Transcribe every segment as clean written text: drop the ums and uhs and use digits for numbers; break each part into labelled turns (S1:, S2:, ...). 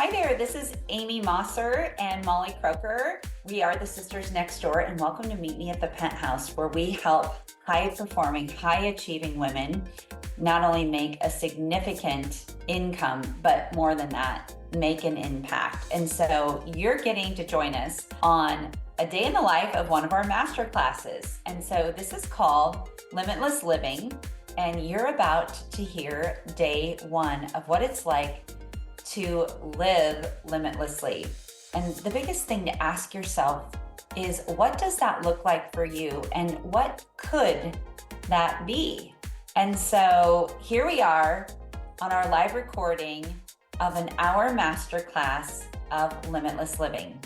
S1: Hi there, this is Amy Mosser and Molly Kroeker. We are the Sisters Next Door, and welcome to Meet Me at the Penthouse, where we help high-performing, high-achieving women not only make a significant income, but more than that, make an impact. And so you're getting to join us on a day in the life of one of our master classes. And so this is called Limitless Living, and you're about to hear day one of what it's like to live limitlessly. And the biggest thing to ask yourself is, what does that look like for you? And what could that be? And so here we are on our live recording of an hour masterclass of Limitless Living.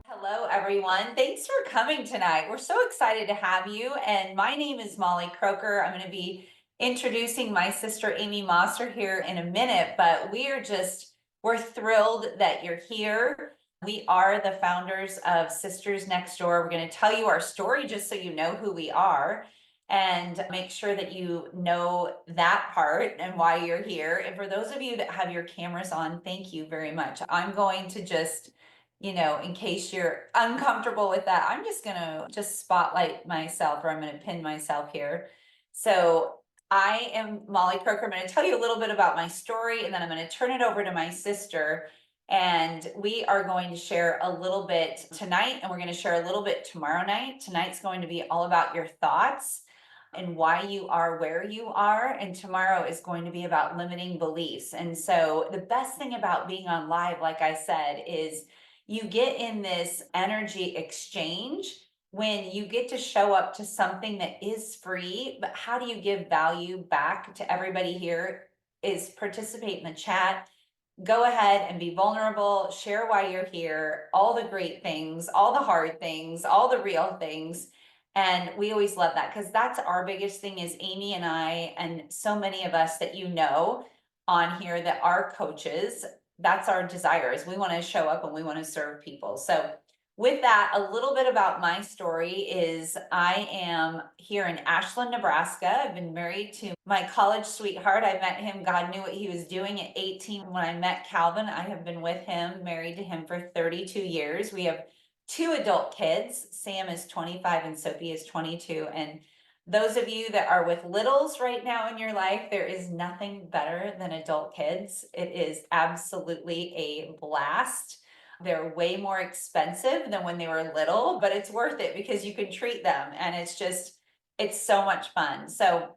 S1: Hello, everyone. Thanks for coming tonight. We're so excited to have you. And my name is Molly Kroeker. I'm going to be introducing my sister Amy Mosser here in a minute, but we're thrilled that you're here. We are the founders of Sisters Next Door. We're going to tell you our story just so you know who we are and make sure that you know that part and why you're here. And for those of you that have your cameras on, thank you very much. I'm going to just, in case you're uncomfortable with that, I'm just going to spotlight myself, or I'm going to pin myself here. So I am Molly Kroeker. I'm going to tell you a little bit about my story, and then I'm going to turn it over to my sister. And we are going to share a little bit tonight, and we're going to share a little bit tomorrow night. Tonight's going to be all about your thoughts and why you are where you are. And tomorrow is going to be about limiting beliefs. And so the best thing about being on live, like I said, is you get in this energy exchange when you get to show up to something that is free. But how do you give value back to everybody here? Is participate in the chat. Go ahead and be vulnerable, share why you're here, all the great things, all the hard things, all the real things. And we always love that, because that's our biggest thing. Is Amy and I, and so many of us that on here that are coaches, that's our desire, is we want to show up and we want to serve people. So with that, a little bit about my story is I am here in Ashland, Nebraska. I've been married to my college sweetheart. I met him, God knew what he was doing at 18 when I met Calvin. I have been with him, married to him for 32 years. We have 2 adult kids. Sam is 25 and Sophie is 22. And those of you that are with littles right now in your life, there is nothing better than adult kids. It is absolutely a blast. They're way more expensive than when they were little, but it's worth it because you can treat them, and it's so much fun. So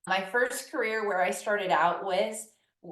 S1: my first career where I started out was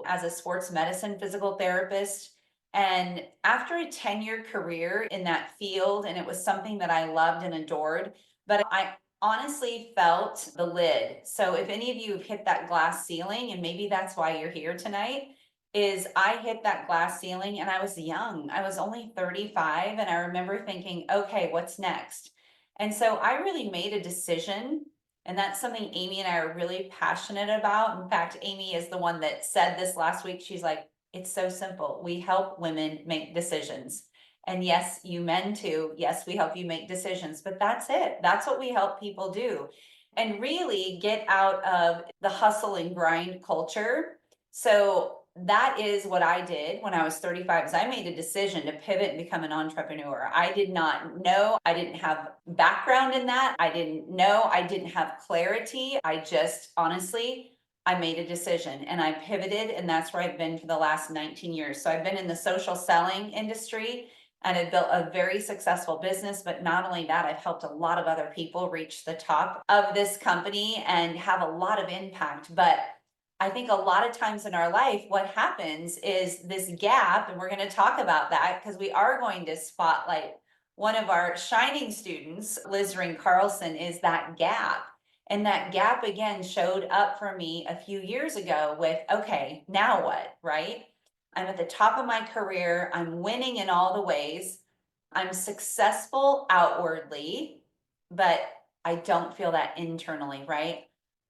S1: as a sports medicine physical therapist. And after a 10-year career in that field, and it was something that I loved and adored, but I honestly felt the lid. So if any of you have hit that glass ceiling, and maybe that's why you're here tonight, is I hit that glass ceiling and I was young. I was only 35, and I remember thinking, okay, what's next? And so I really made a decision, and that's something Amy and I are really passionate about. In fact, Amy is the one that said this last week. She's like, it's so simple. We help women make decisions. And yes, you men too. Yes, we help you make decisions, but that's it. That's what we help people do, and really get out of the hustle and grind culture. So that is what I did when I was 35, is I made a decision to pivot and become an entrepreneur. I did not know, I didn't have background in that. I didn't know, I didn't have clarity. I made a decision and I pivoted, and that's where I've been for the last 19 years. So I've been in the social selling industry and I've built a very successful business. But not only that, I've helped a lot of other people reach the top of this company and have a lot of impact. But I think a lot of times in our life, what happens is this gap, and we're going to talk about that because we are going to spotlight one of our shining students, Liz Ring Carlson, is that gap. And that gap again showed up for me a few years ago with, okay, now what, right? I'm at the top of my career. I'm winning in all the ways. I'm successful outwardly, but I don't feel that internally, right?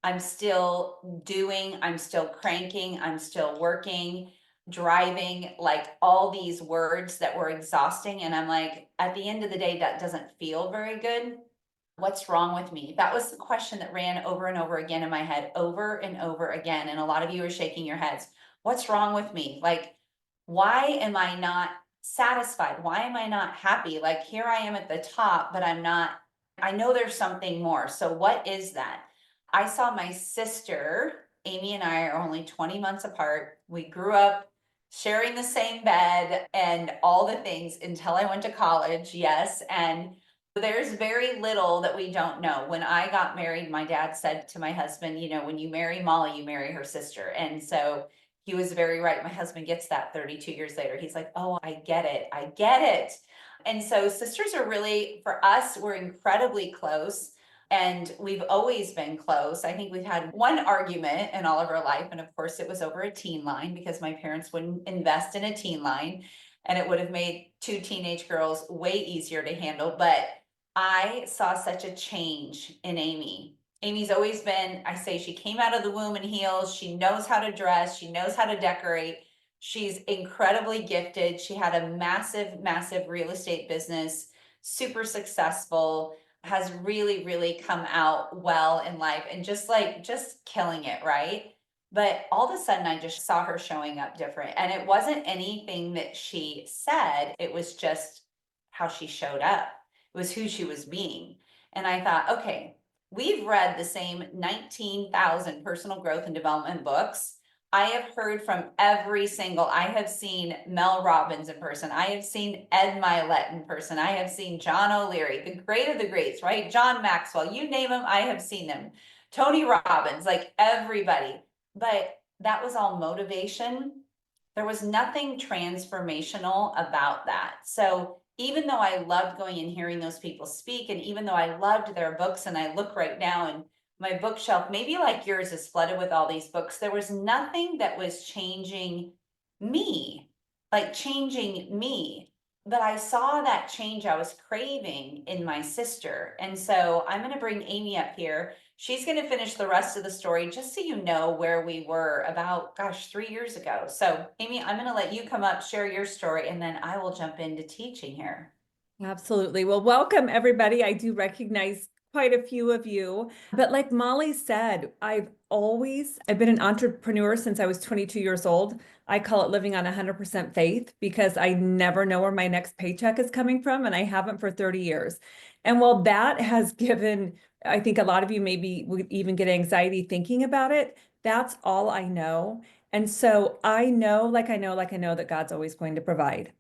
S1: I'm still doing, I'm still cranking, I'm still working, driving, like all these words that were exhausting. And I'm like, at the end of the day, that doesn't feel very good. What's wrong with me? That was the question that ran over and over again in my head, over and over again. And a lot of you are shaking your heads. What's wrong with me? Like, why am I not satisfied? Why am I not happy? Like, here I am at the top, but I'm not, I know there's something more. So, what is that? I saw my sister, Amy and I are only 20 months apart. We grew up sharing the same bed and all the things until I went to college. Yes. And there's very little that we don't know. When I got married, my dad said to my husband, you know, when you marry Molly, you marry her sister. And so he was very right. My husband gets that 32 years later. He's like, oh, I get it. I get it. And so sisters are really, for us, we're incredibly close. And we've always been close. I think we've had one argument in all of our life. And of course, it was over a teen line because my parents wouldn't invest in a teen line. And it would have made two teenage girls way easier to handle. But I saw such a change in Amy. Amy's always been, I say, she came out of the womb in heels. She knows how to dress. She knows how to decorate. She's incredibly gifted. She had a massive, massive real estate business, super successful, has really, really come out well in life and just killing it, right? But all of a sudden, I just saw her showing up different. And it wasn't anything that she said, it was just how she showed up. It was who she was being. And I thought, okay, we've read the same 19,000 personal growth and development books. I have heard from every single, I have seen Mel Robbins in person. I have seen Ed Milet in person. I have seen John O'Leary, the great of the greats, right? John Maxwell, you name them, I have seen them. Tony Robbins, like everybody. But that was all motivation. There was nothing transformational about that. So even though I loved going and hearing those people speak, and even though I loved their books, and I look right now and my bookshelf, maybe like yours, is flooded with all these books, there was nothing that was changing me, like changing me. But I saw that change I was craving in my sister. And so I'm going to bring Amy up here. She's going to finish the rest of the story just so you know where we were about, gosh, 3 years ago. So, Amy, I'm going to let you come up, share your story, and then I will jump into teaching here.
S2: Absolutely. Well, welcome everybody. I do recognize quite a few of you, but like Molly said, I've been an entrepreneur since I was 22 years old. I call it living on 100% faith because I never know where my next paycheck is coming from, and I haven't for 30 years. And while that has given, I think a lot of you maybe would even get anxiety thinking about it, that's all I know. And so I know, like I know that God's always going to provide.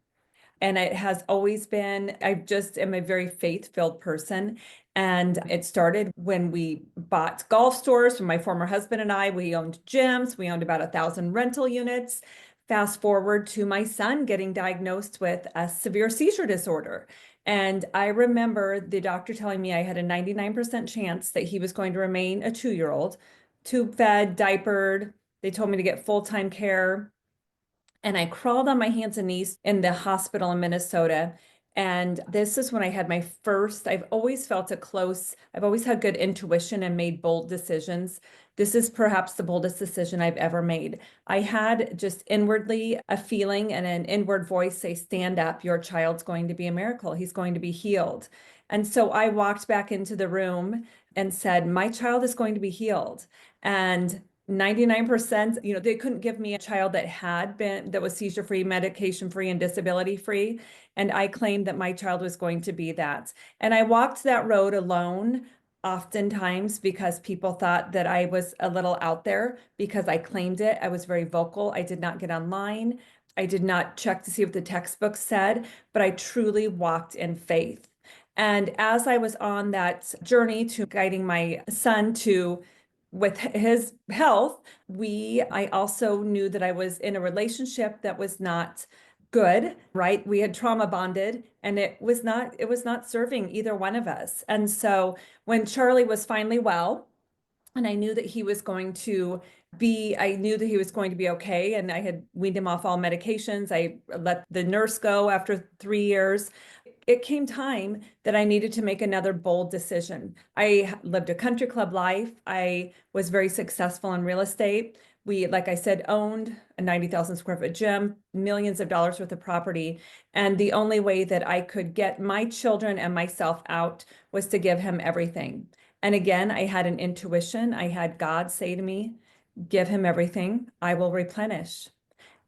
S2: And it has always been, I just am a very faith-filled person. And it started when we bought golf stores from my former husband and I. We owned gyms, we owned about 1,000 rental units. Fast forward to my son getting diagnosed with a severe seizure disorder. And I remember the doctor telling me I had a 99% chance that he was going to remain a 2-year-old, tube fed, diapered. They told me to get full-time care. And I crawled on my hands and knees in the hospital in Minnesota. And this is when I had my first, I've always felt I've always had good intuition and made bold decisions. This is perhaps the boldest decision I've ever made. I had just inwardly a feeling and an inward voice say, stand up, your child's going to be a miracle. He's going to be healed. And so I walked back into the room and said, my child is going to be healed. And 99%, they couldn't give me a child that was seizure free, medication free, and disability free. And I claimed that my child was going to be that. And I walked that road alone, oftentimes because people thought that I was a little out there because I claimed it. I was very vocal. I did not get online. I did not check to see what the textbook said, but I truly walked in faith. And as I was on that journey to guiding my son with his health, I also knew that I was in a relationship that was not good, right? We had trauma bonded and it was not serving either one of us. And so when Charlie was finally well, and I knew that he was going to I knew that he was going to be okay. And I had weaned him off all medications. I let the nurse go after 3 years. It came time that I needed to make another bold decision. I lived a country club life. I was very successful in real estate, We, like I said, owned a 90,000 square foot gym, millions of dollars worth of property. And the only way that I could get my children and myself out was to give him everything. And again, I had an intuition. I had God say to me, give him everything, I will replenish.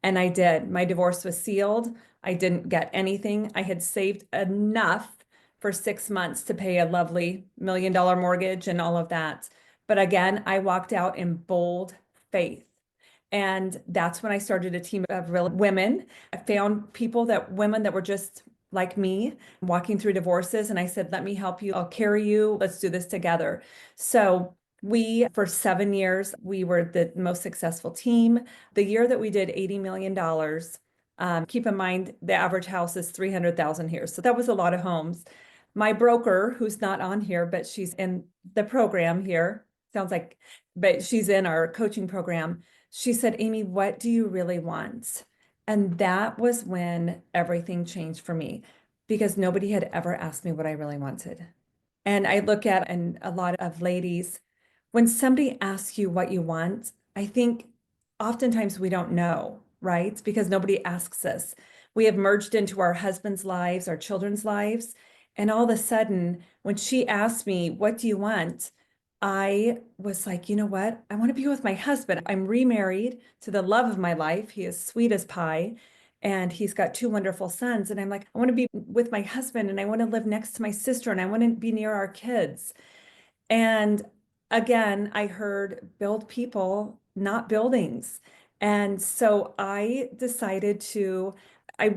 S2: And I did. My divorce was sealed. I didn't get anything. I had saved enough for 6 months to pay a lovely $1 million mortgage and all of that. But again, I walked out in bold faith. And that's when I started a team of real women. I found women that were just like me, walking through divorces. And I said, let me help you. I'll carry you. Let's do this together. So for 7 years, we were the most successful team. The year that we did $80 million, keep in mind, the average house is 300,000 here. So that was a lot of homes. My broker, who's not on here, but she's in the program here, but she's in our coaching program. She said, Amy, what do you really want? And that was when everything changed for me, because nobody had ever asked me what I really wanted. And I look at, and a lot of ladies, when somebody asks you what you want, I think oftentimes we don't know, right? Because nobody asks us. We have merged into our husbands' lives, our children's lives. And all of a sudden, when she asked me, what do you want? I was like, you know what? I want to be with my husband. I'm remarried to the love of my life. He is sweet as pie. And he's got two wonderful sons. And I'm like, I want to be with my husband, and I want to live next to my sister, and I want to be near our kids. And again, I heard build people, not buildings. And so I decided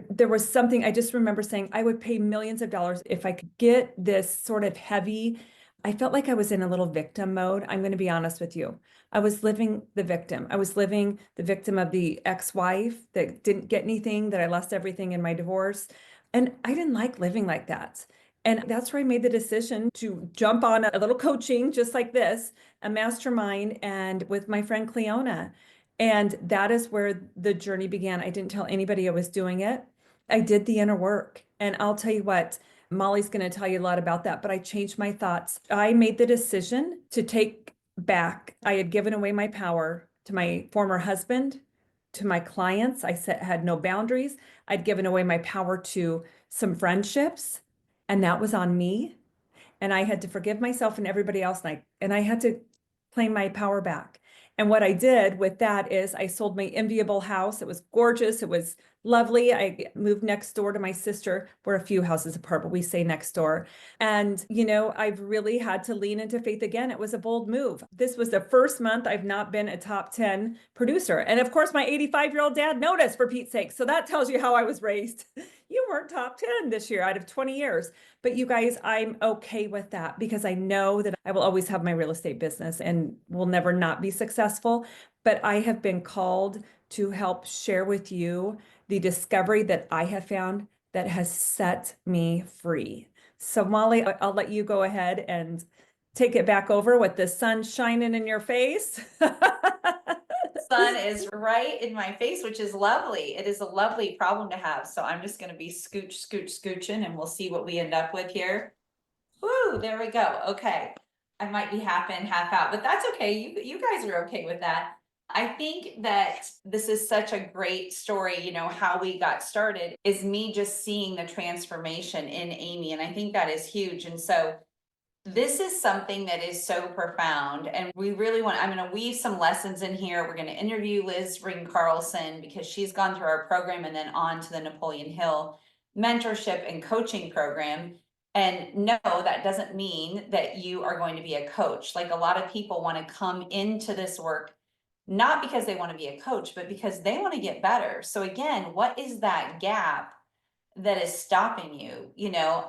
S2: there was something I just remember saying I would pay millions of dollars if I could get this sort of heavy. I felt like I was in a little victim mode. I'm going to be honest with you. I was living the victim. I was living the victim of the ex-wife that didn't get anything, that I lost everything in my divorce. And I didn't like living like that. And that's where I made the decision to jump on a little coaching just like this, a mastermind, and with my friend Cleona. And that is where the journey began. I didn't tell anybody I was doing it. I did the inner work. And I'll tell you what, Molly's going to tell you a lot about that, but I changed my thoughts. I made the decision to take back. I had given away my power to my former husband, to my clients. Had no boundaries. I'd given away my power to some friendships, and that was on me. And I had to forgive myself and everybody else, and I had to claim my power back. And what I did with that is I sold my enviable house. It was gorgeous. It was lovely. I moved next door to my sister. We're a few houses apart, but we say next door. And, I've really had to lean into faith again. It was a bold move. This was the first month I've not been a top 10 producer. And of course, my 85-year-old dad noticed, for Pete's sake. So that tells you how I was raised. You weren't top 10 this year out of 20 years. But you guys, I'm okay with that, because I know that I will always have my real estate business and will never not be successful. But I have been called to help share with you the discovery that I have found that has set me free. So Molly, I'll let you go ahead and take it back over with the sun shining in your face.
S1: Sun is right in my face, which is lovely. It is a lovely problem to have. So I'm just going to be scooching, and we'll see what we end up with here. Woo, there we go. Okay. I might be half in, half out, but that's okay. You guys are okay with that. I think that this is such a great story. How we got started is me just seeing the transformation in Amy. And I think that is huge. And so this is something that is so profound, and I'm going to weave some lessons in here. We're going to interview Liz Ring Carlson, because she's gone through our program and then on to the Napoleon Hill mentorship and coaching program. And no, that doesn't mean that you are going to be a coach. Like, a lot of people want to come into this work, not because they want to be a coach, but because they want to get better. So again, what is that gap that is stopping you?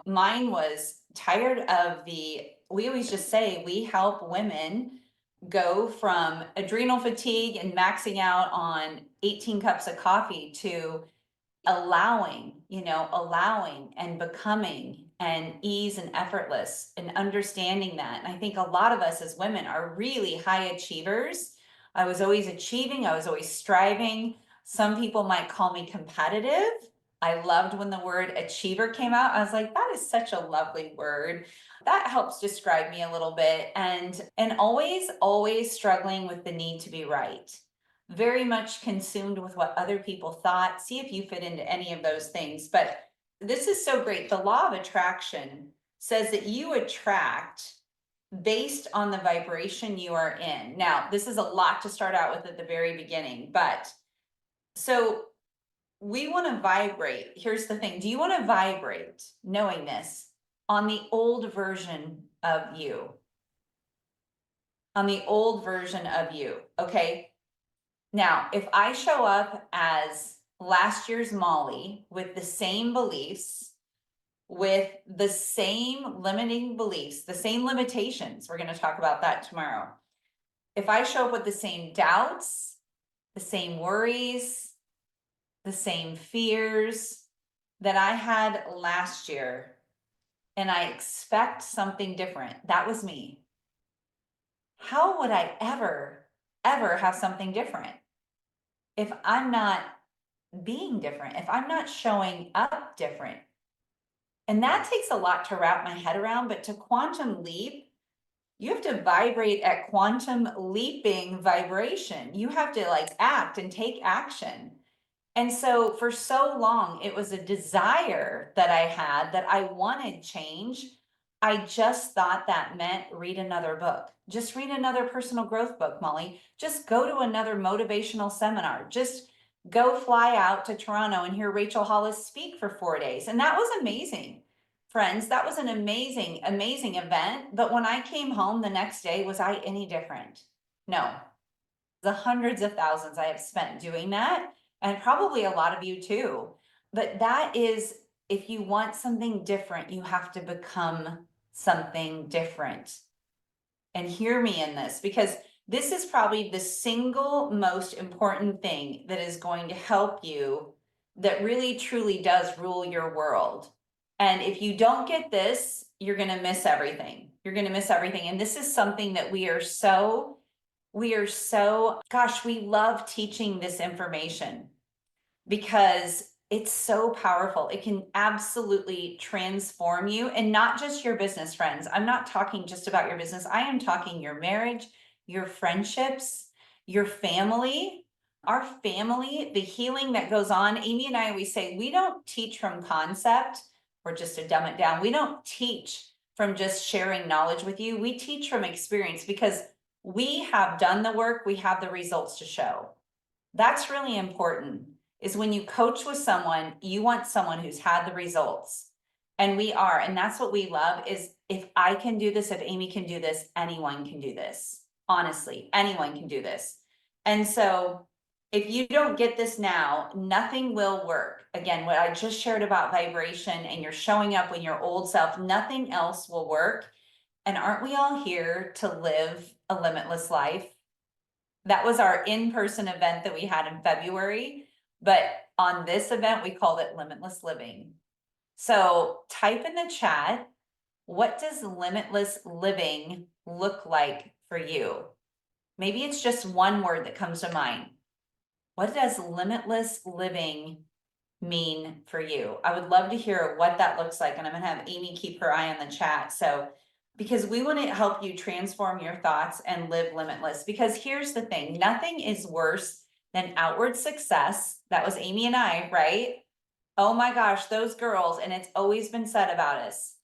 S1: Mine was tired of we always just say we help women go from adrenal fatigue and maxing out on 18 cups of coffee to allowing and becoming, and ease and effortless, and understanding that. And I think a lot of us as women are really high achievers. I was always achieving, I was always striving. Some people might call me competitive. I loved when the word achiever came out. I was like, that is such a lovely word. That helps describe me a little bit. And always struggling with the need to be right. very much consumed with what other people thought. See if you fit into any of those things. But this is so great. The law of attraction says that you attract based on the vibration you are in. Now, this is a lot to start out with at the very beginning, but so we want to vibrate. Here's the thing. Do you want to vibrate knowing this on the old version of you? On the old version of you. Okay. Now, if I show up as last year's Molly with the same beliefs, with the same limiting beliefs, the same limitations, we're going to talk about that tomorrow. If I show up with the same doubts, the same worries, the same fears that I had last year, and I expect something different, that was me. How would I ever have something different if I'm not being different, if I'm not showing up different? And that takes a lot to wrap my head around, but to quantum leap, you have to vibrate at quantum leaping vibration. You have to like act and take action. And so for so long, it was a desire that I had that I wanted change. I just thought that meant read another book. Just read another personal growth book, Molly. Just go to another motivational seminar. Just go fly out to Toronto and hear Rachel Hollis speak for 4 days. And that was amazing. Friends, that was an amazing, amazing event. But when I came home the next day, was I any different? No. The hundreds of thousands I have spent doing that, and probably a lot of you too. But that is, if you want something different, you have to become something different. And hear me in this, because this is probably the single most important thing that is going to help you, that really truly does rule your world. And if you don't get this, you're going to miss everything. You're going to miss everything. And this is something that we are so, gosh, we love teaching this information because it's so powerful. It can absolutely transform you, and not just your business, friends. I'm not talking just about your business. I am talking your marriage, your friendships, your family, our family, the healing that goes on. Amy and I always say, we don't teach from concept, or just to dumb it down. We don't teach from just sharing knowledge with you. We teach from experience, because we have done the work, we have the results to show. That's really important, is when you coach with someone, you want someone who's had the results. And we are, and that's what we love, is if I can do this, if Amy can do this, anyone can do this. Honestly, anyone can do this. And so if you don't get this now, nothing will work. Again, what I just shared about vibration and you're showing up when your old self, nothing else will work. And aren't we all here to live a limitless life? That was our in-person event that we had in February. But on this event, we called it Limitless Living. So type in the chat, what does limitless living look like for you? Maybe it's just one word that comes to mind. What does limitless living mean for you? I would love to hear what that looks like. And I'm going to have Amy keep her eye on the chat. So, because we want to help you transform your thoughts and live limitless. Because here's the thing, nothing is worse than outward success. That was Amy and I, right? Oh my gosh, those girls, and it's always been said about us.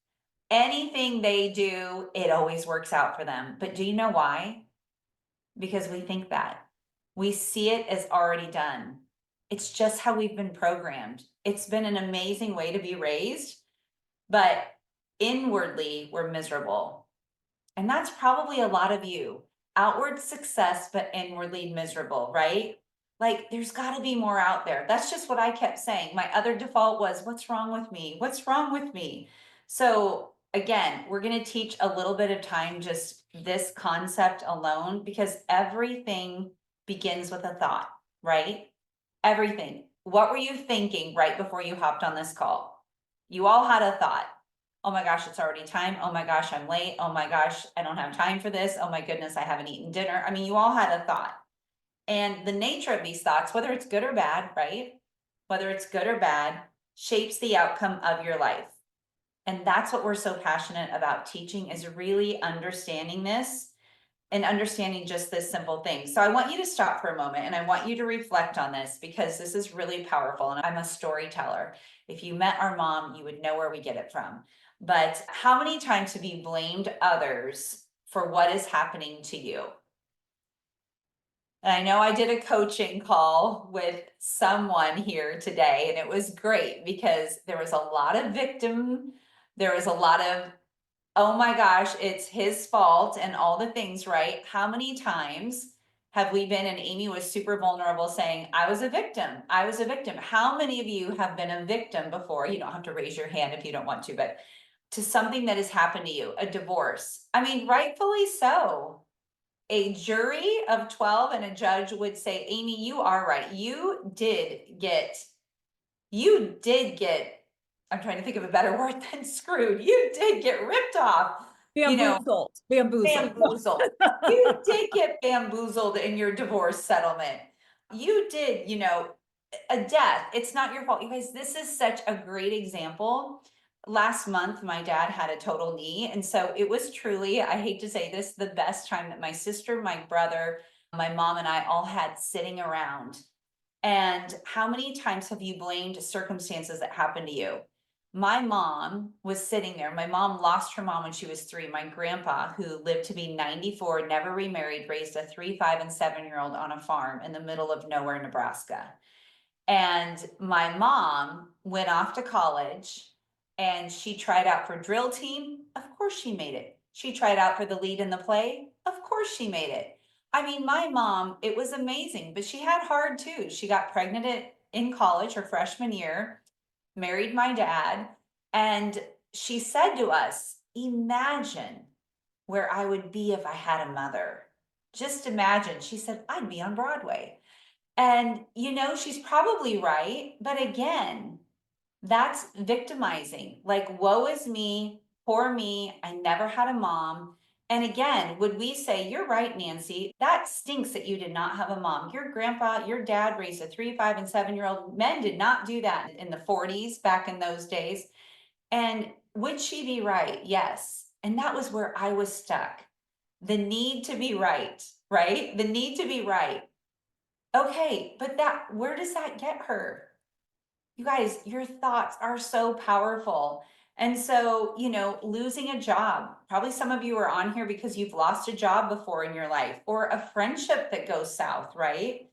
S1: Anything they do, it always works out for them. But do you know why? Because we think that. We see it as already done. It's just how we've been programmed. It's been an amazing way to be raised, but inwardly we're miserable. And that's probably a lot of you. Outward success, but inwardly miserable, right? Like there's got to be more out there. That's just what I kept saying. My other default was, what's wrong with me? What's wrong with me? So again, we're going to teach a little bit of time, just this concept alone, because everything begins with a thought, right? Everything. What were you thinking right before you hopped on this call? You all had a thought. Oh my gosh, it's already time. Oh my gosh, I'm late. Oh my gosh, I don't have time for this. Oh my goodness, I haven't eaten dinner. I mean, you all had a thought. And the nature of these thoughts, whether it's good or bad, right? Whether it's good or bad, shapes the outcome of your life. And that's what we're so passionate about teaching, is really understanding this. and understanding just this simple thing. So I want you to stop for a moment and I want you to reflect on this because this is really powerful. And I'm a storyteller. If you met our mom, you would know where we get it from. But how many times have you blamed others for what is happening to you? And I know I did a coaching call with someone here today, and it was great because there was a lot of victim, there was a lot of, oh my gosh, it's his fault and all the things, right? How many times have we been, and Amy was super vulnerable saying, I was a victim. I was a victim. How many of you have been a victim before? You don't have to raise your hand if you don't want to, but to something that has happened to you, a divorce. I mean, rightfully so. A jury of 12 and a judge would say, Amy, you are right. You did get, I'm trying to think of a better word than screwed. You did get ripped off, you know,
S2: Bamboozled, bamboozled.
S1: bamboozled. You did get bamboozled in your divorce settlement. You did, a death. It's not your fault. You guys, this is such a great example. Last month, my dad had a total knee. And so it was truly, I hate to say this, the best time that my sister, my brother, my mom, and I all had sitting around. And how many times have you blamed circumstances that happened to you? My mom was sitting there. My mom lost her mom when she was 3. My grandpa, who lived to be 94, never remarried, raised a 3, 5, and 7-year-old on a farm in the middle of nowhere, Nebraska. And my mom went off to college and she tried out for drill team. Of course she made it. She tried out for the lead in the play. Of course she made it. I mean, my mom, it was amazing, but she had hard too. She got pregnant in college her freshman year, married my dad, and she said to us, imagine where I would be if I had a mother. Just imagine. She said, I'd be on Broadway. And, she's probably right. But again, that's victimizing. Like, woe is me, poor me. I never had a mom. And again, would we say, you're right, Nancy, that stinks that you did not have a mom. Your grandpa, your dad raised a 3, 5, and 7-year-old. Men did not do that in the 40s back in those days. And would she be right? Yes. And that was where I was stuck. The need to be right, right? The need to be right. Okay, but where does that get her? You guys, your thoughts are so powerful. And so, losing a job, probably some of you are on here because you've lost a job before in your life or a friendship that goes south, right?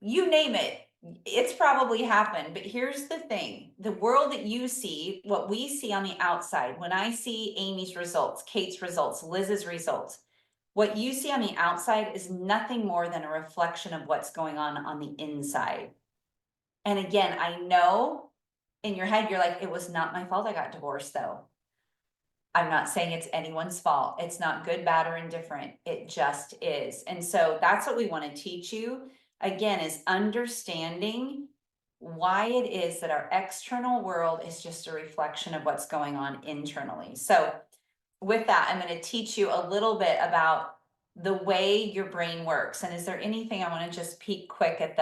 S1: You name it, it's probably happened. But here's the thing, the world that you see, what we see on the outside, when I see Amy's results, Kate's results, Liz's results, what you see on the outside is nothing more than a reflection of what's going on the inside. And again, I know in your head, you're like, it was not my fault I got divorced though. I'm not saying it's anyone's fault. It's not good, bad, or indifferent. It just is. And so that's what we want to teach you again, is understanding why it is that our external world is just a reflection of what's going on internally. So with that, I'm going to teach you a little bit about the way your brain works. And is there anything I want to just peek quick at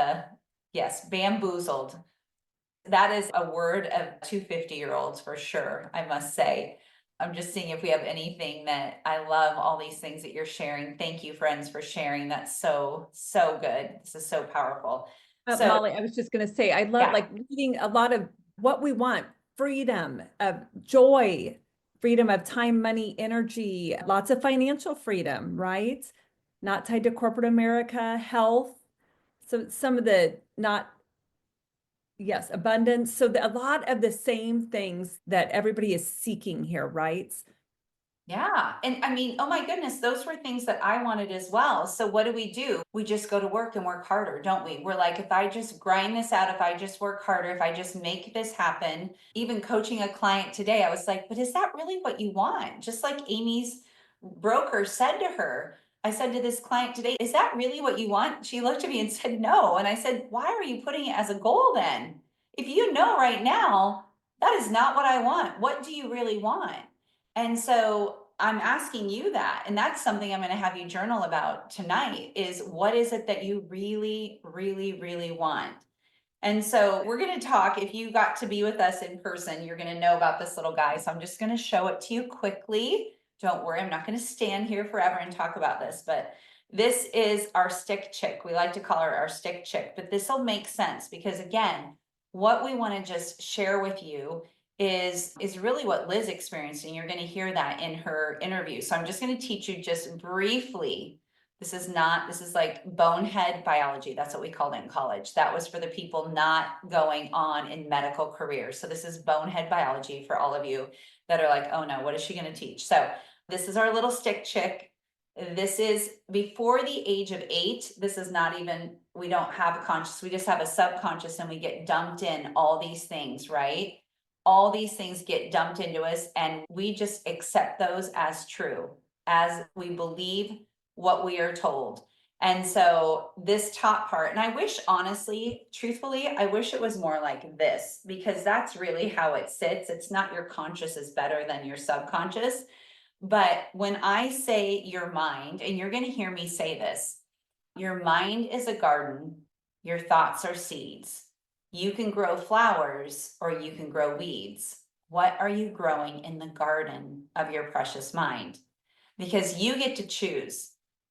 S1: yes, bamboozled. That is a word of 250-year-olds for sure, I must say. I'm just seeing if we have anything that I love all these things that you're sharing. Thank you, friends, for sharing. That's so, so good. This is so powerful. So,
S2: Molly, I was just going to say, I love
S1: yeah.
S2: reading a lot of what we want, freedom, of joy, freedom of time, money, energy, lots of financial freedom, right? Not tied to corporate America, health. So some of the not, yes, abundance. So a lot of the same things that everybody is seeking here, right?
S1: Yeah. And I mean, oh my goodness, those were things that I wanted as well. So what do? We just go to work and work harder, don't we? We're like, if I just grind this out, if I just work harder, if I just make this happen, even coaching a client today, I was like, but is that really what you want? Just like Amy's broker said to her, I said to this client today, is that really what you want? She looked at me and said, no. And I said, why are you putting it as a goal then? If you know right now, that is not what I want. What do you really want? And so I'm asking you that, and that's something I'm going to have you journal about tonight is what is it that you really, really, really want? And so we're going to talk, if you got to be with us in person, you're going to know about this little guy. So I'm just going to show it to you quickly. don't worry, I'm not going to stand here forever and talk about this, but this is our stick chick. We like to call her our stick chick, but this will make sense because again, what we want to just share with you is really what Liz experienced, and you're going to hear that in her interview. So I'm just going to teach you just briefly. This is like bonehead biology. That's what we called it in college. That was for the people not going on in medical careers. So this is bonehead biology for all of you that are like, oh no, what is she going to teach? So this is our little stick chick. This is before the age of 8. This is not even, we don't have a conscious, we just have a subconscious, and we get dumped in all these things, right? All these things get dumped into us, and we just accept those as true, as we believe what we are told. And so this top part, and I wish, honestly, truthfully, I wish it was more like this, because that's really how it sits. It's not your conscious is better than your subconscious. But when I say your mind, and you're going to hear me say this, your mind is a garden, your thoughts are seeds. You can grow flowers or you can grow weeds. What are you growing in the garden of your precious mind? Because you get to choose.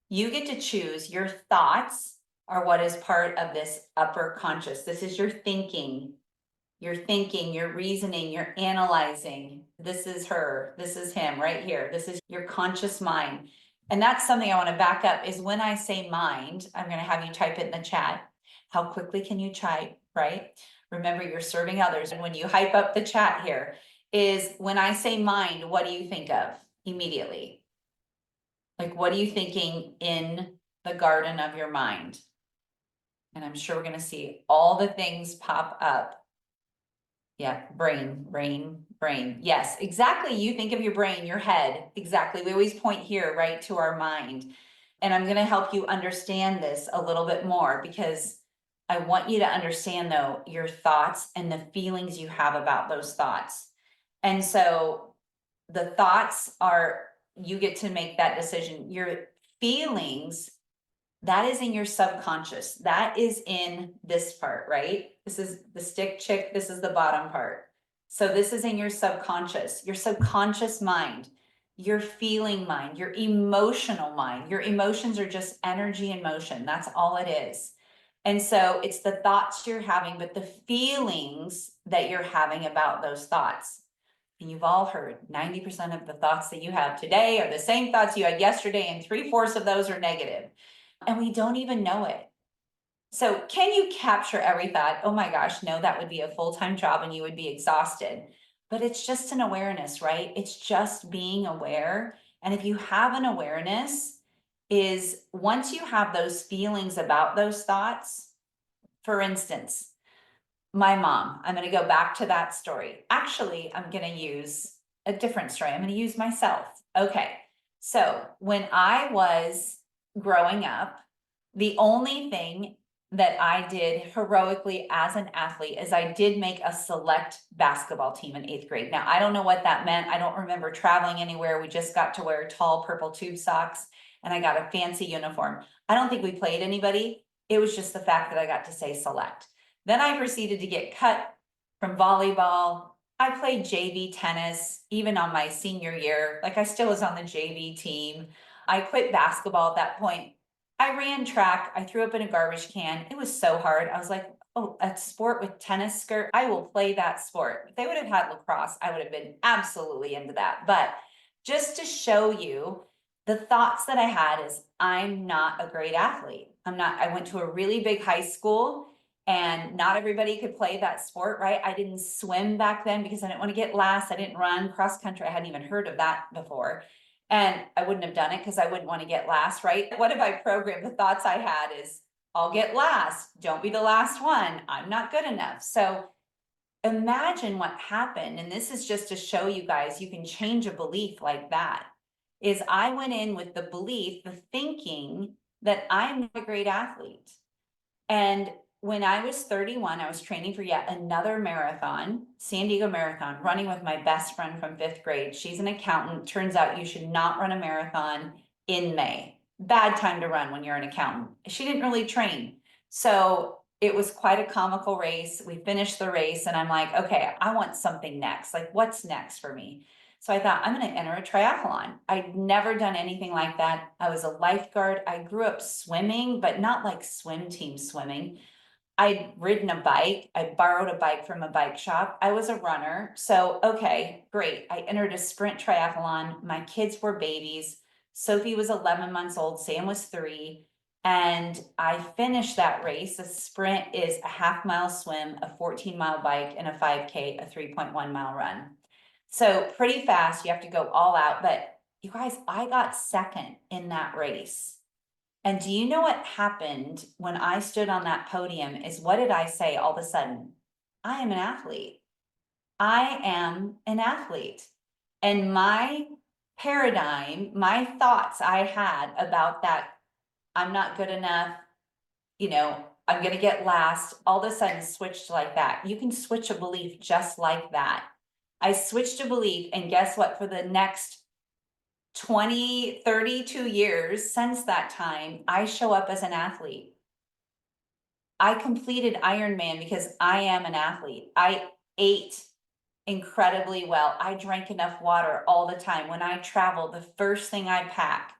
S1: You get to choose. Your thoughts are what is part of this upper conscious. This is your thinking, your reasoning, your analyzing. This is her, this is him right here. This is your conscious mind. And that's something I want to back up is when I say mind, I'm going to have you type it in the chat. How quickly can you type, right? Remember, you're serving others. And when you hype up the chat here, is when I say mind, what do you think of immediately? Like, what are you thinking in the garden of your mind? And I'm sure we're going to see all the things pop up. Yeah, brain. Yes, exactly. You think of your brain, your head. Exactly. We always point here, right, to our mind. And I'm going to help you understand this a little bit more because I want you to understand, though, your thoughts and the feelings you have about those thoughts. And so the thoughts are, you get to make that decision. Your feelings, that is in your subconscious. That is in this part, right? This is the stick chick. This is the bottom part. So this is in your subconscious mind, your feeling mind, your emotional mind. Your emotions are just energy and motion. That's all it is. And so it's the thoughts you're having, but the feelings that you're having about those thoughts. And you've all heard 90% of the thoughts that you have today are the same thoughts you had yesterday, and 3/4 of those are negative. And we don't even know it. So can you capture every thought? Oh my gosh, no, that would be a full-time job and you would be exhausted. But it's just an awareness, right? It's just being aware. And if you have an awareness, is once you have those feelings about those thoughts, for instance, my mom, I'm going to go back to that story. Actually, I'm going to use a different story. I'm going to use myself. Okay. So when I was growing up, the only thing that I did heroically as an athlete is I did make a select basketball team in 8th grade. Now, I don't know what that meant. I don't remember traveling anywhere. We just got to wear tall purple tube socks and I got a fancy uniform. I don't think we played anybody. It was just the fact that I got to say select. Then I proceeded to get cut from volleyball. I played JV tennis, even on my senior year. Like I still was on the JV team. I quit basketball at that point. I ran track. I threw up in a garbage can. It was so hard. I was like, oh, a sport with tennis skirt. I will play that sport. If they would have had lacrosse, I would have been absolutely into that. But just to show you the thoughts that I had is I'm not a great athlete. I went to a really big high school and not everybody could play that sport, right? I didn't swim back then because I didn't want to get last. I didn't run cross country. I hadn't even heard of that before. And I wouldn't have done it because I wouldn't want to get last, right? What if I programmed the thoughts I had is, I'll get last. Don't be the last one. I'm not good enough. So imagine what happened. And this is just to show you guys, you can change a belief like that. Is I went in with the belief, the thinking that I'm not a great athlete. And when I was 31, I was training for yet another marathon, San Diego Marathon, running with my best friend from 5th grade. She's an accountant. Turns out you should not run a marathon in May. Bad time to run when you're an accountant. She didn't really train. So it was quite a comical race. We finished the race and I'm like, okay, I want something next. Like, what's next for me? So I thought, I'm going to enter a triathlon. I'd never done anything like that. I was a lifeguard. I grew up swimming, but not like swim team swimming. I'd ridden a bike. I borrowed a bike from a bike shop. I was a runner. So, okay, great. I entered a sprint triathlon. My kids were babies. Sophie was 11 months old. Sam was 3. And I finished that race. A sprint is a half-mile swim, a 14-mile bike, and a 5K, a 3.1-mile run. So pretty fast. You have to go all out. But you guys, I got second in that race. And do you know what happened when I stood on that podium is what did I say all of a sudden? I am an athlete. I am an athlete. And my paradigm, my thoughts I had about that, I'm not good enough, I'm going to get last, all of a sudden switched like that. You can switch a belief just like that. I switched a belief, and guess what? For the next 32 years since that time, I show up as an athlete. I completed Ironman because I am an athlete. I ate incredibly well. I drank enough water all the time. When I travel, the first thing I pack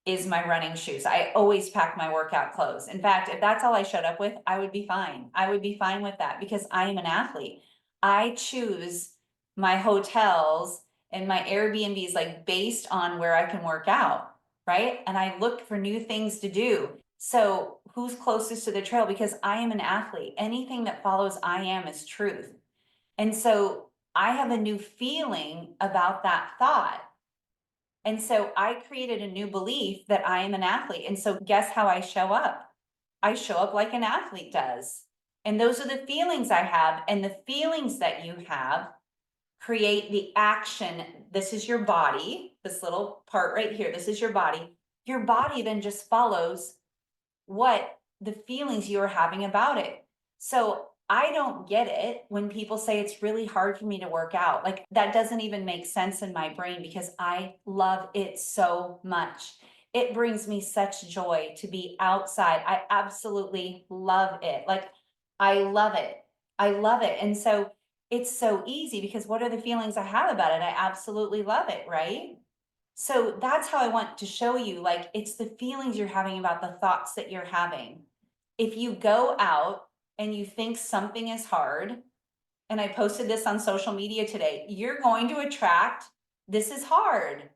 S1: is my running shoes. I always pack my workout clothes. In fact, if that's all I showed up with, I would be fine. I would be fine with that because I am an athlete. I choose my hotels and my Airbnbs like based on where I can work out, right? And I look for new things to do. So who's closest to the trail? Because I am an athlete. Anything that follows I am is truth. And so I have a new feeling about that thought. And so I created a new belief that I am an athlete. And so guess how I show up? I show up like an athlete does. And those are the feelings I have. And the feelings that you have create the action. This is your body, this little part right here. This is your body. Your body then just follows what the feelings you are having about it. So I don't get it when people say it's really hard for me to work out. Like that doesn't even make sense in my brain because I love it so much. It brings me such joy to be outside. I absolutely love it. Like I love it. I love it. And so it's so easy because what are the feelings I have about it? I absolutely love it, right? So that's how I want to show you, like, it's the feelings you're having about the thoughts that you're having. If you go out and you think something is hard, and I posted this on social media today, you're going to attract, this is hard.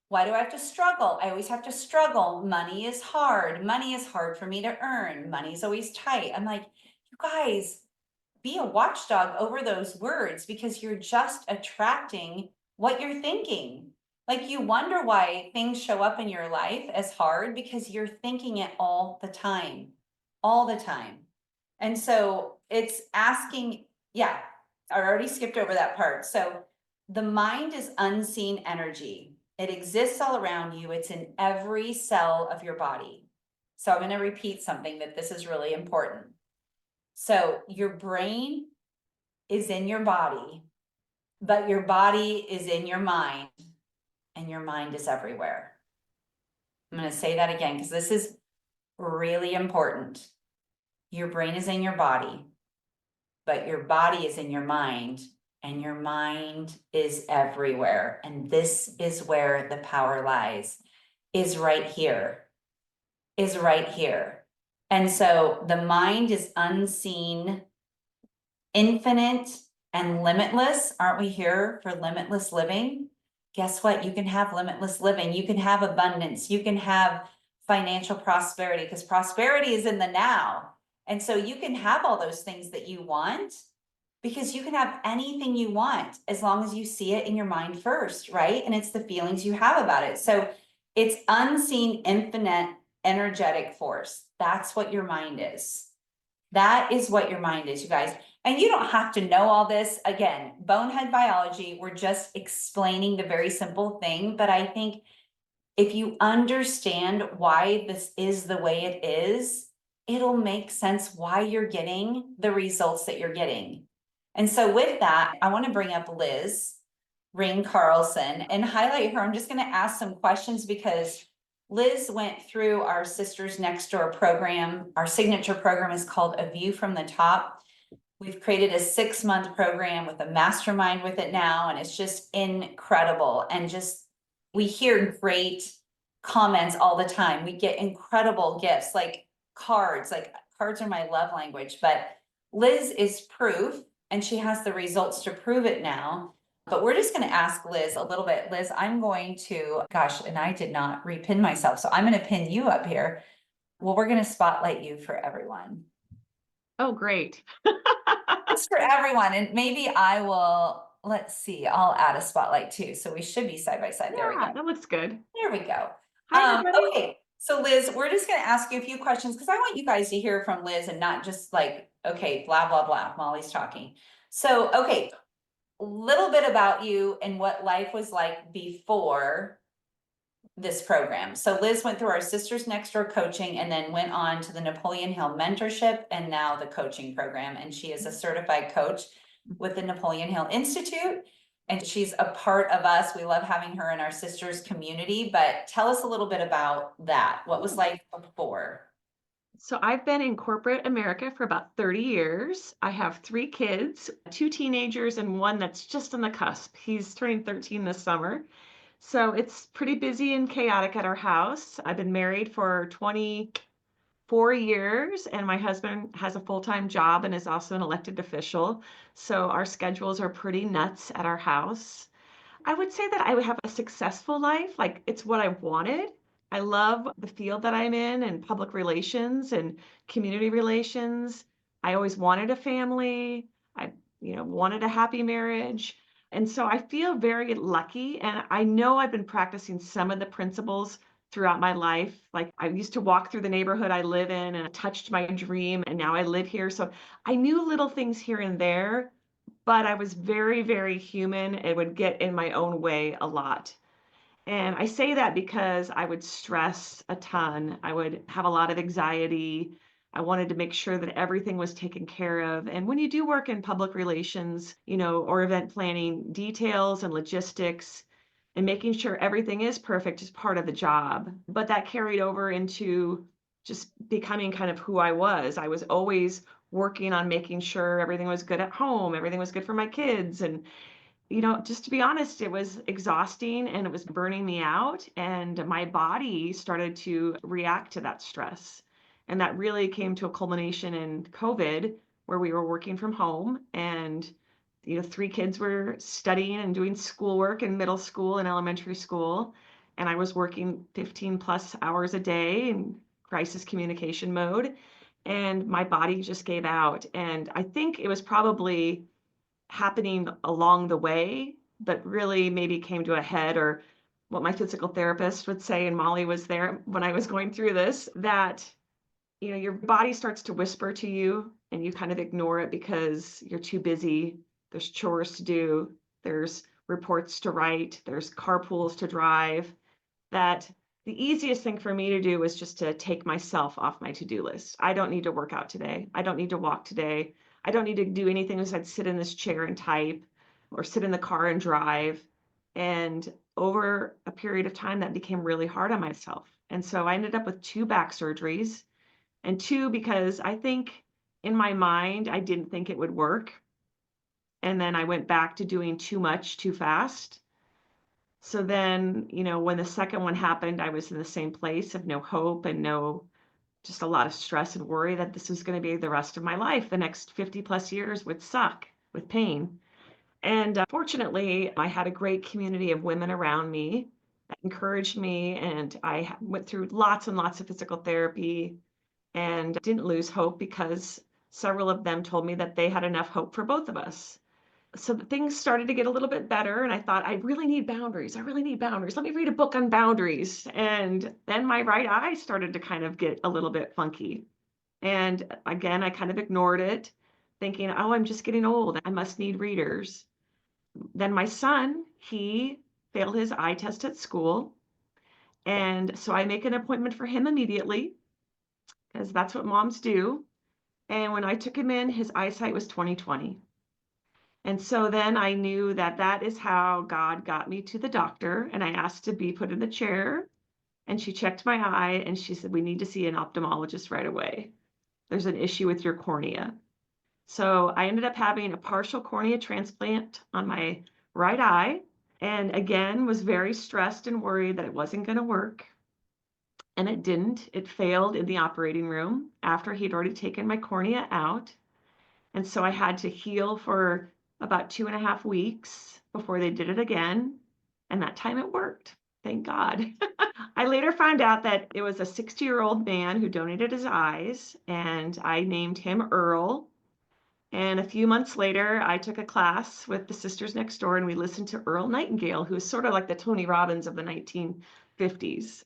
S1: Why do I have to struggle? I always have to struggle. Money is hard. Money is hard for me to earn. Money's always tight. I'm like, you guys, be a watchdog over those words because you're just attracting what you're thinking. Like you wonder why things show up in your life as hard because you're thinking it all the time, all the time. And so it's asking, yeah, I already skipped over that part. So the mind is unseen energy. It exists all around you. It's in every cell of your body. So I'm going to repeat something that this is really important. So your brain is in your body, but your body is in your mind, and your mind is everywhere. I'm going to say that again because this is really important. Your brain is in your body, but your body is in your mind, and your mind is everywhere. And this is where the power lies, is right here, is right here. And so the mind is unseen, infinite, and limitless. Aren't we here for limitless living? Guess what? You can have limitless living. You can have abundance. You can have financial prosperity because prosperity is in the now. And so you can have all those things that you want because you can have anything you want as long as you see it in your mind first, right? And it's the feelings you have about it. So it's unseen, infinite, energetic force. That's what your mind is. That is what your mind is, you guys. And you don't have to know all this. Again, bonehead biology, we're just explaining the very simple thing. But I think if you understand why this is the way it is, it'll make sense why you're getting the results that you're getting. And so with that, I want to bring up Liz Ring Carlson and highlight her. I'm just going to ask some questions because Liz went through our Sisters Next Door program. Our signature program is called A View from the Top. We've created a 6-month program with a mastermind with it now, and it's just incredible. And just, we hear great comments all the time. We get incredible gifts, like cards are my love language, but Liz is proof and she has the results to prove it now. But we're just going to ask Liz a little bit. Liz, I'm going to, gosh, and I did not repin myself, so I'm going to pin you up here. Well, we're going to spotlight you for everyone.
S3: Oh, great.
S1: It's for everyone. And maybe I will, let's see, I'll add a spotlight too. So we should be side by side. There we
S3: Yeah,
S1: go.
S3: that looks good.
S1: There we go.
S3: Hi, everybody.
S1: Okay. So Liz, we're just going to ask you a few questions because I want you guys to hear from Liz and not just like, okay, blah, blah, blah. Molly's talking. So, okay, a little bit about you and what life was like before this program. So Liz went through our Sisters Next Door coaching and then went on to the Napoleon Hill mentorship and now the coaching program. And she is a certified coach with the Napoleon Hill Institute. And she's a part of us. We love having her in our sisters community, but tell us a little bit about that. What was life before?
S3: So I've been in corporate America for about 30 years. I have 3 kids, 2 teenagers and one that's just on the cusp. He's turning 13 this summer. So it's pretty busy and chaotic at our house. I've been married for 24 years, and my husband has a full-time job and is also an elected official. So our schedules are pretty nuts at our house. I would say that I would have a successful life. Like it's what I wanted. I love the field that I'm in and public relations and community relations. I always wanted a family. I, wanted a happy marriage. And so I feel very lucky. And I know I've been practicing some of the principles throughout my life. Like I used to walk through the neighborhood I live in and it touched my dream. And now I live here. So I knew little things here and there, but I was very, very human and would get in my own way a lot. And I say that because I would stress a ton. I would have a lot of anxiety. I wanted to make sure that everything was taken care of. And when you do work in public relations, or event planning, details and logistics and making sure everything is perfect is part of the job. But that carried over into just becoming kind of who I was. I was always working on making sure everything was good at home, everything was good for my kids. And, just to be honest, it was exhausting and it was burning me out. And my body started to react to that stress. And that really came to a culmination in COVID, where we were working from home and 3 kids were studying and doing schoolwork in middle school and elementary school. And I was working 15 plus hours a day in crisis communication mode. And my body just gave out. And I think it was probably happening along the way, but really maybe came to a head, or what my physical therapist would say, and Molly was there when I was going through this, that your body starts to whisper to you and you kind of ignore it because you're too busy. There's chores to do, there's reports to write, there's carpools to drive, that the easiest thing for me to do is just to take myself off my to-do list. I don't need to work out today. I don't need to walk today. I don't need to do anything besides sit in this chair and type or sit in the car and drive. And over a period of time, that became really hard on myself. And so I ended up with 2 back surgeries, and 2 because I think in my mind, I didn't think it would work. And then I went back to doing too much too fast. So then, when the second one happened, I was in the same place of no hope and just a lot of stress and worry that this was going to be the rest of my life. The next 50 plus years would suck with pain. And fortunately, I had a great community of women around me that encouraged me. And I went through lots and lots of physical therapy and didn't lose hope because several of them told me that they had enough hope for both of us. So things started to get a little bit better, and I thought, I really need boundaries. I really need boundaries. Let me read a book on boundaries. And then my right eye started to kind of get a little bit funky. And again, I kind of ignored it, thinking, oh, I'm just getting old. I must need readers. Then my son, he failed his eye test at school. And so I make an appointment for him immediately because that's what moms do. And when I took him in, his eyesight was 20/20. And so then I knew that that is how God got me to the doctor. And I asked to be put in the chair. And she checked my eye and she said, we need to see an ophthalmologist right away. There's an issue with your cornea. So I ended up having a partial cornea transplant on my right eye, and again was very stressed and worried that it wasn't going to work. And it didn't. It failed in the operating room after he'd already taken my cornea out. And so I had to heal for about 2.5 weeks before they did it again. And that time it worked. Thank God. I later found out that it was a 60-year-old man who donated his eyes, and I named him Earl. And a few months later, I took a class with the Sisters Next Door, and we listened to Earl Nightingale, who is sort of like the Tony Robbins of the 1950s.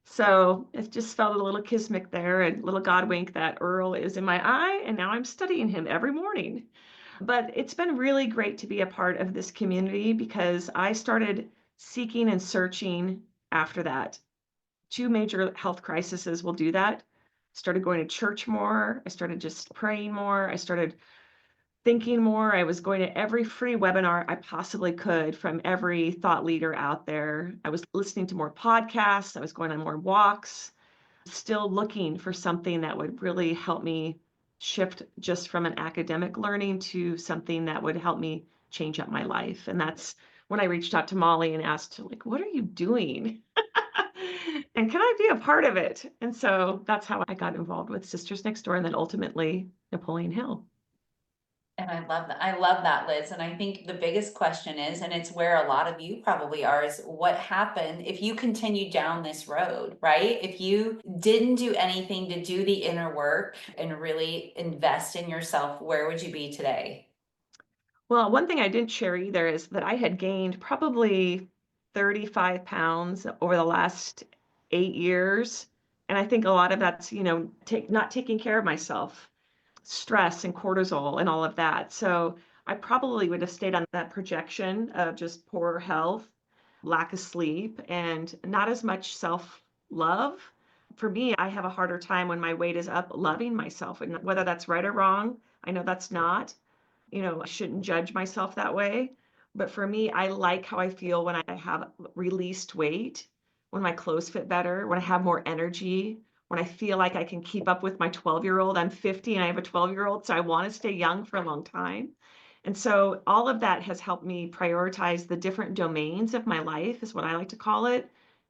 S3: So it just felt a little kismet there, and a little God wink that Earl is in my eye, and now I'm studying him every morning. But it's been really great to be a part of this community because I started seeking and searching after that. Two major health crises will do that. Started going to church more. I started just praying more. I started thinking more. I was going to every free webinar I possibly could from every thought leader out there. I was listening to more podcasts. I was going on more walks, still looking for something that would really help me shift just from an academic learning to something that would help me change up my life. And that's when I reached out to Molly and asked, like, what are you doing? And can I be a part of it? And so that's how I got involved with Sisters Next Door and then ultimately Napoleon Hill.
S1: And I love that. I love that, Liz. And I think the biggest question is, and it's where a lot of you probably are, is what happened if you continued down this road, right? If you didn't do anything to do the inner work and really invest in yourself, where would you be today?
S3: Well, one thing I didn't share either is that I had gained probably 35 pounds over the last 8 years. And I think a lot of that's, not taking care of myself, stress and cortisol and all of that. So I probably would have stayed on that projection of just poor health, lack of sleep, and not as much self-love. For me, I have a harder time when my weight is up loving myself. And whether that's right or wrong, I know that's not. I shouldn't judge myself that way. But for me, I like how I feel when I have released weight, when my clothes fit better, when I have more energy, when I feel like I can keep up with my 12-year-old. I'm 50 and I have a 12-year-old, so I want to stay young for a long time. And so all of that has helped me prioritize the different domains of my life, is what I like to call it.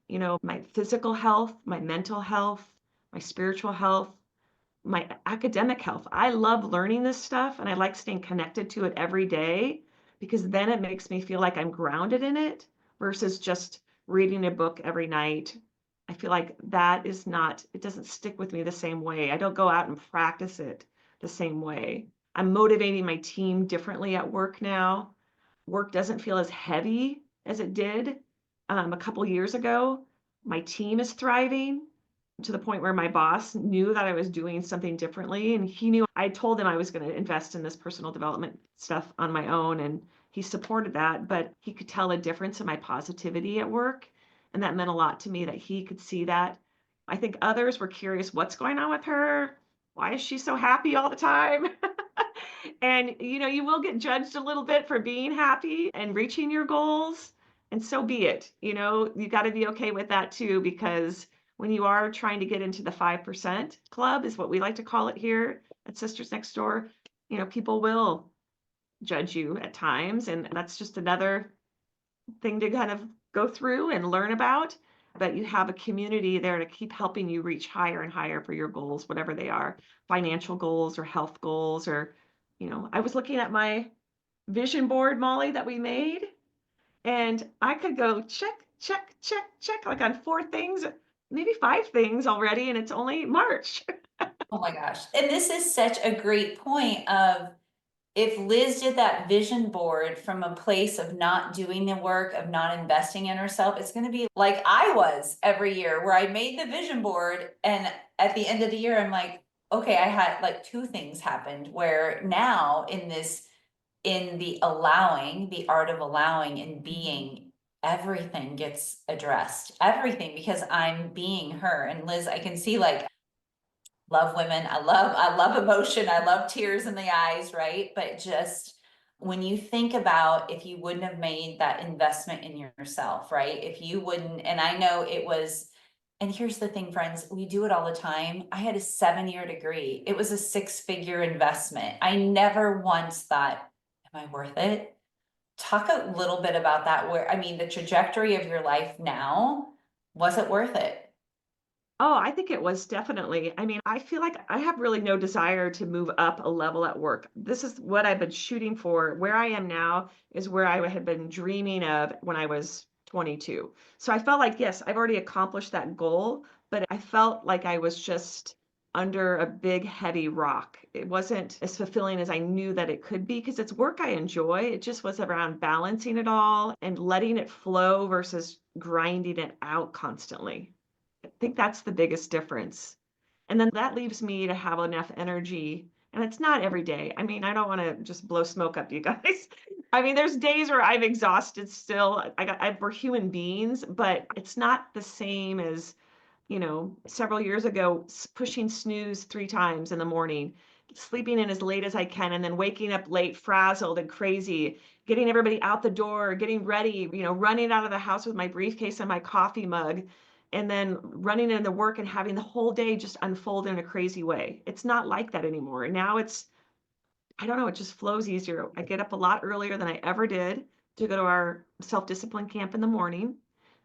S3: My physical health, my mental health, my spiritual health, my academic health. I love learning this stuff and I like staying connected to it every day because then it makes me feel like I'm grounded in it versus just reading a book every night. I feel like that is not, it doesn't stick with me the same way. I don't go out and practice it the same way. I'm motivating my team differently at work now. Work doesn't feel as heavy as it did a couple years ago. My team is thriving to the point where my boss knew that I was doing something differently. And he knew I told him I was going to invest in this personal development stuff on my own. And he supported that, but he could tell a difference in my positivity at work. And that meant a lot to me that he could see that. I think others were curious, what's going on with her? Why is she so happy all the time? And you will get judged a little bit for being happy and reaching your goals. And so be it. You got to be okay with that too, because when you are trying to get into the 5% club, is what we like to call it here at Sisters Next Door, people will judge you at times. And that's just another thing to kind of go through and learn about. But you have a community there to keep helping you reach higher and higher for your goals, whatever they are, financial goals or health goals. Or, I was looking at my vision board, Molly, that we made, and I could go check, check, check, check, like on 4 things, maybe 5 things already, and it's only March.
S1: Oh my gosh. And this is such a great point of, if Liz did that vision board from a place of not doing the work, of not investing in herself, it's going to be like I was every year, where I made the vision board. And at the end of the year, I'm like, okay, I had like 2 things happened where now in the allowing, the art of allowing and being, everything gets addressed, everything, because I'm being her. And Liz, I can see, like, love women. I love emotion. I love tears in the eyes, right? But just when you think about, if you wouldn't have made that investment in yourself, right? If you wouldn't, and I know it was And here's the thing, friends, we do it all the time. I had a 7-year degree. It was a 6-figure investment. I never once thought, am I worth it? Talk a little bit about that. Where, I mean, the trajectory of your life now, was it worth it?
S3: Oh, I think it was definitely. I mean, I feel like I have really no desire to move up a level at work. This is what I've been shooting for. Where I am now is where I had been dreaming of when I was 22. So I felt like, yes, I've already accomplished that goal, but I felt like I was just under a big, heavy rock. It wasn't as fulfilling as I knew that it could be because it's work I enjoy. It just was around balancing it all and letting it flow versus grinding it out constantly. I think that's the biggest difference. And then that leaves me to have enough energy. And it's not every day. I mean, I don't want to just blow smoke up you guys. I mean, there's days where I'm exhausted still. We're human beings, but it's not the same as, several years ago, pushing snooze 3 times in the morning, sleeping in as late as I can, and then waking up late, frazzled and crazy, getting everybody out the door, getting ready, running out of the house with my briefcase and my coffee mug, and then running into work and having the whole day just unfold in a crazy way. It's not like that anymore. Now I don't know, it just flows easier. I get up a lot earlier than I ever did to go to our self-discipline camp in the morning,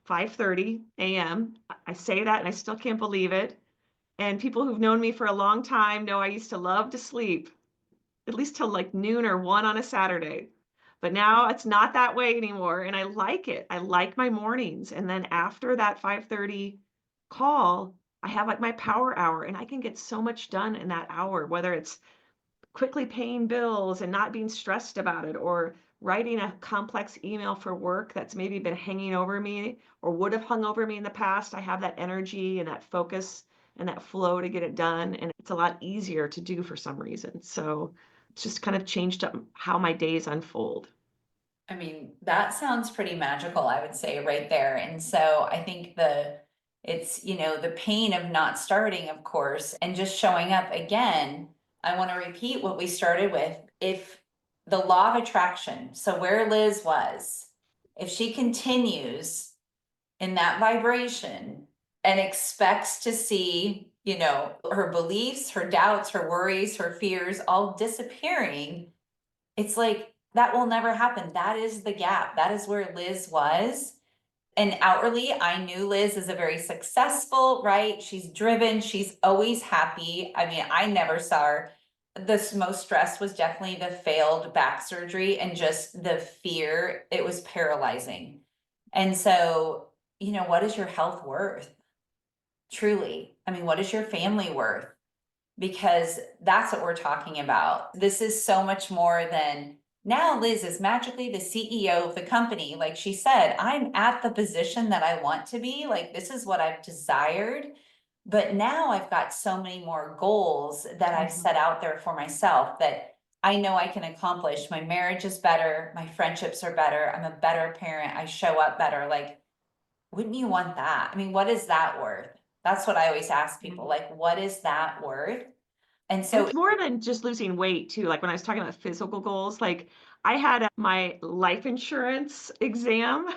S3: 5:30 a.m. I say that and I still can't believe it. And people who've known me for a long time know I used to love to sleep at least till like noon or 1 on a Saturday. But now it's not that way anymore, and I like it. I like my mornings. And then after that 5:30 call, I have like my power hour, and I can get so much done in that hour, whether it's quickly paying bills and not being stressed about it, or writing a complex email for work that's maybe been hanging over me or would have hung over me in the past. I have that energy and that focus and that flow to get it done. And it's a lot easier to do for some reason. So it's just kind of changed up how my days unfold.
S1: I mean, that sounds pretty magical, I would say, right there. And so I think it's, the pain of not starting, of course, and just showing up again. I want to repeat what we started with. If the law of attraction, so where Liz was, if she continues in that vibration and expects to see, her beliefs, her doubts, her worries, her fears all disappearing, it's like that will never happen. That is the gap. That is where Liz was. And outwardly, I knew Liz is a very successful, right? She's driven, she's always happy. I mean, I never saw her. The most stress was definitely the failed back surgery and just the fear. It was paralyzing. And so, what is your health worth? Truly. I mean, what is your family worth? Because that's what we're talking about. This is so much more than now Liz is magically the CEO of the company. Like she said, I'm at the position that I want to be. Like this is what I've desired. But now I've got so many more goals that I've set out there for myself that I know I can accomplish. My marriage is better. My friendships are better. I'm a better parent. I show up better. Like, wouldn't you want that? I mean, what is that worth? That's what I always ask people. Like, what is that worth? And
S3: And
S1: so,
S3: it's more than just losing weight too. Like when I was talking about physical goals, like I had my life insurance exam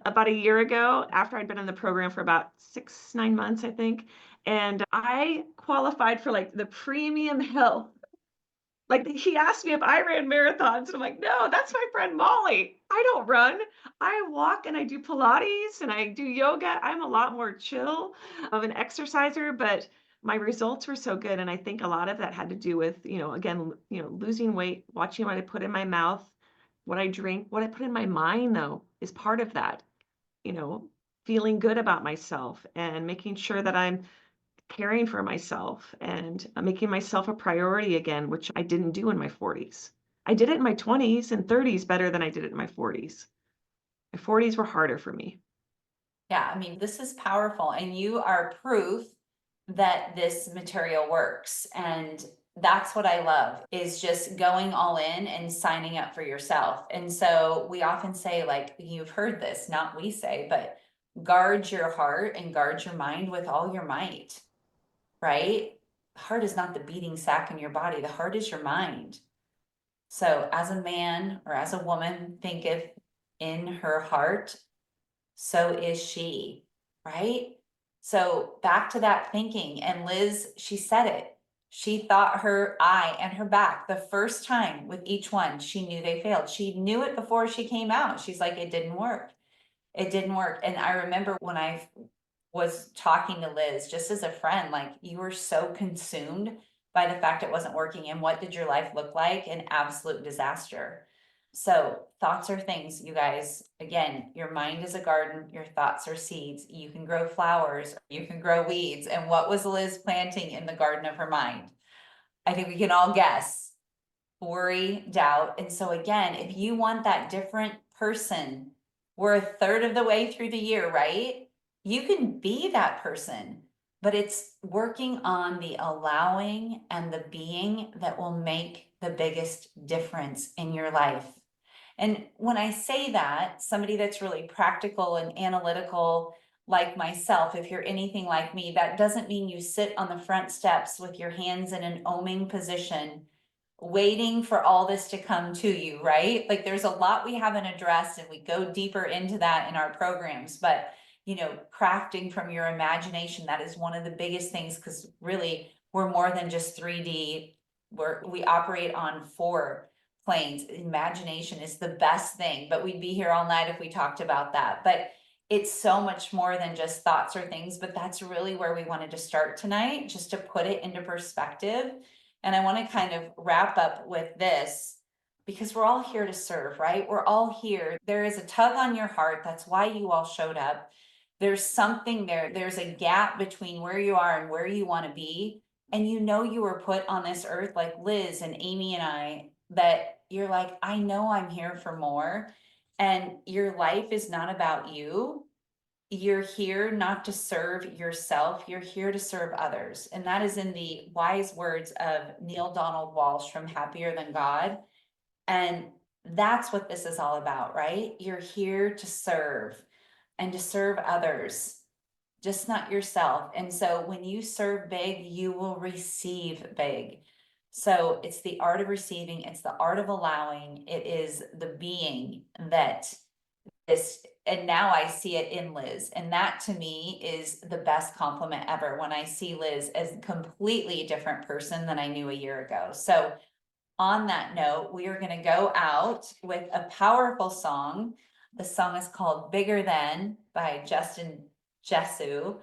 S3: about a year ago after I'd been in the program for about 6, 9 months, I think. And I qualified for like the premium health. Like he asked me if I ran marathons, and I'm like, no, that's my friend Molly. I don't run. I walk and I do Pilates and I do yoga. I'm a lot more chill of an exerciser, but my results were so good. And I think a lot of that had to do with, again, losing weight, watching what I put in my mouth, what I drink, what I put in my mind, though, is part of that, you know, feeling good about myself and making sure that I'm caring for myself and making myself a priority again, which I didn't do in my 40s. I did it in my 20s and 30s better than I did it in my 40s. My 40s were harder for me.
S1: yeah, I mean, this is powerful and you are proof that this material works. And that's what I love is just going all in and signing up for yourself. And so we often say, like, you've heard this, not we say, but guard your heart and guard your mind with all your might, right? The heart is not the beating sac in your body. The heart is your mind. So as a man or as a woman thinketh in her heart, so is she, right? So back to that thinking, and Liz, she said it. She thought her eye and her back the first time with each one, she knew they failed. She knew it before she came out. She's like, it didn't work. It didn't work. And I remember when I was talking to Liz, just as a friend, like, you were so consumed by the fact it wasn't working. And what did your life look like? An absolute disaster. So thoughts are things, you guys. Again, your mind is a garden, your thoughts are seeds. You can grow flowers, you can grow weeds. And what was Liz planting in the garden of her mind? I think we can all guess. Worry, doubt. And so again, if you want that different person, we're a third of the way through the year, right? You can be that person, but it's working on the allowing and the being that will make the biggest difference in your life. And when I say that, somebody that's really practical and analytical, like myself, if you're anything like me, that doesn't mean you sit on the front steps with your hands in an oming position, waiting for all this to come to you, right? Like, there's a lot we haven't addressed, and we go deeper into that in our programs, but crafting from your imagination, that is one of the biggest things, because really we're more than just 3D. We operate on 4 planes. Imagination is the best thing, but we'd be here all night if we talked about that. But it's so much more than just thoughts or things, but that's really where we wanted to start tonight, just to put it into perspective. And I want to kind of wrap up with this, because we're all here to serve, right? We're all here. There is a tug on your heart. That's why you all showed up. There's something there. There's a gap between where you are and where you want to be. And you were put on this earth, like Liz and Amy and I, that you're like, I know I'm here for more. And your life is not about you. You're here not to serve yourself. You're here to serve others. And that is in the wise words of Neil Donald Walsh from Happier Than God. And that's what this is all about, right? You're here to serve and to serve others, just not yourself. And so when you serve big, you will receive big. So it's the art of receiving. It's the art of allowing. It is the being that is, and now I see it in Liz. And that to me is the best compliment ever, when I see Liz as a completely different person than I knew a year ago. So on that note, we are going to go out with a powerful song. The song is called Bigger Than by Justin Jesu,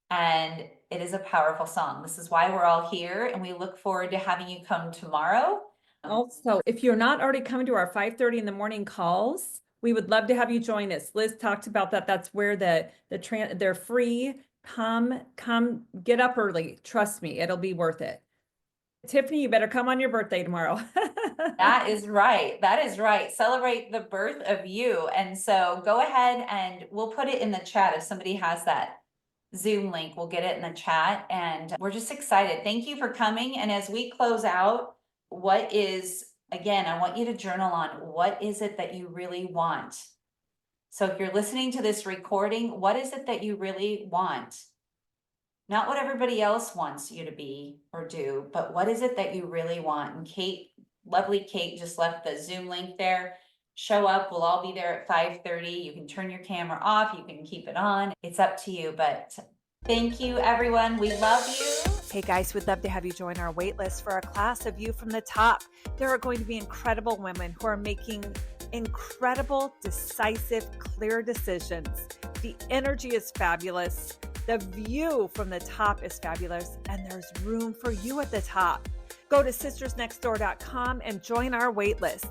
S1: and it is a powerful song. This is why we're all here, and we look forward to having you come tomorrow.
S2: Also, if you're not already coming to our 5:30 in the morning calls, we would love to have you join us. Liz talked about that. That's where they're free. Come, get up early. Trust me, it'll be worth it. Tiffany, you better come on your birthday tomorrow.
S1: That is right. That is right. Celebrate the birth of you. And so go ahead, and we'll put it in the chat. If somebody has that Zoom link, we'll get it in the chat. And we're just excited. Thank you for coming. And as we close out, again, I want you to journal on, what is it that you really want? So if you're listening to this recording, what is it that you really want? Not what everybody else wants you to be or do, but what is it that you really want? And Kate, lovely Kate, just left the Zoom link there. Show up. We'll all be there at 5:30. You can turn your camera off. You can keep it on. It's up to you. But thank you, everyone. We love you.
S4: Hey guys, we'd love to have you join our wait list for a class of You from the Top. There are going to be incredible women who are making incredible, decisive, clear decisions. The energy is fabulous. The view from the top is fabulous, and there's room for you at the top. Go to sistersnextdoor.com and join our wait list.